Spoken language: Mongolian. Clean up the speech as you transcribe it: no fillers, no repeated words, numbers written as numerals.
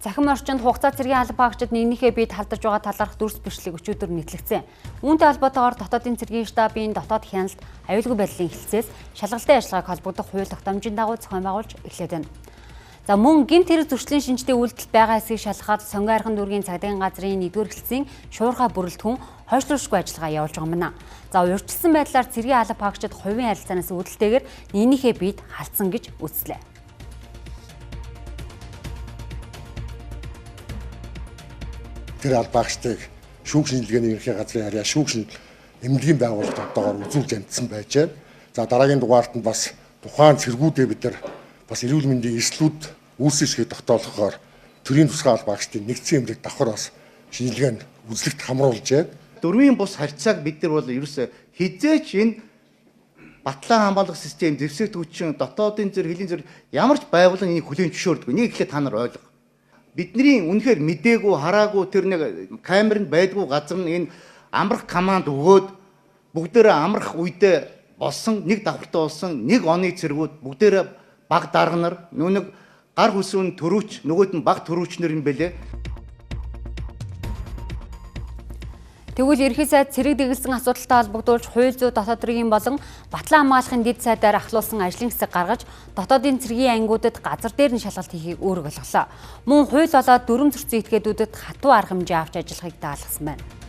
Цахим орчинд хугацаа цэргийн албаагчид нэгнийхээ биед халдарж байгаа талаарх дүрс бичлэг өчигдөр нийтлэгдсэн. Үүнтэй холбоотойгоор дотоодын цэргийн штабын дотоод хяналт аюулгүй байдлын хэлцээс шалгалтын ажиллагааг холбогдох хууль тогтоомжийн дагуу зохион байгуулж эхлээд байна. За мөн гэмт хэрэг зөрчлийн шинжтэй үйлдэл байгаа эсэхийг шалгахад Сонгон архин дүүргийн цагдаагийн газрын 1-р хэлтсийн шуурхай бүрэлдэхүүн хойшлуулшгүй ажиллагаа явуулж байгаа мөн. За урьдчилсан байдлаар цэргийн албаагчид хувийн харилцаанаас үүдэлтэйгээр нэгнийхээ биед халтсан гэж үзлээ. Тэр албаагчдыг шүүх шинжилгээний ерөнхий газрын харьяа шүүх эмнэлгийн байгууллагад одоогоор үзүүлж амжсан байж байна. За дараагийн дугаартанд бас тухайн цэргүүдээ бид нар бас эрүүл мэндийн эрсдлүүд үүсэшгээ тогтоолгохоор төрийн тусгай албаагчдын нэгдсэн эмнэлэг давхар бас шинжилгээ нь үзлэгт хамруулж байна. Дөрвийн бус харьцааг бид нар бол ерөөсө хизээч энэ батлан хамгаалах систем, дэвсгэр түвшин, дотоодын зэрэг, хөлийн зэрэг ямар ч байгууллага энийг хүлээн зөвшөөрдөг. Энийг ихлэ та нар ойлго. Бидний үнэхээр мдээгүй, хараагүй тэр нэг камеранд байдгүй газар нь энэ амрах команд өгөөд бүгдээрээ амрах үедээ болсон нэг давхартай болсон нэг оны цэргүүд бүгдээрээ баг дарга нар нүг гар хүсүүн төрүүч нөгөөд нь баг төрүүчнэр юм бэлээ. Тэгвэл ерхий сайд цэрэг дэглэсэн асуудалтай холбогдуулж хууль зүйн дотоод хэргийн болон батлан хамгаалахын дэд сайдаар ахлуулсан ажлын хэсэг гаргаж дотоодын цэргийн ангиудад газар дээр нь шалгалт хийхийг үүрэг болголоо. Мөн хууль болоод дүрм зөрчсөн этгээдүүдэд хатуу арга хэмжээ авч ажиллахыг даалгасан байна.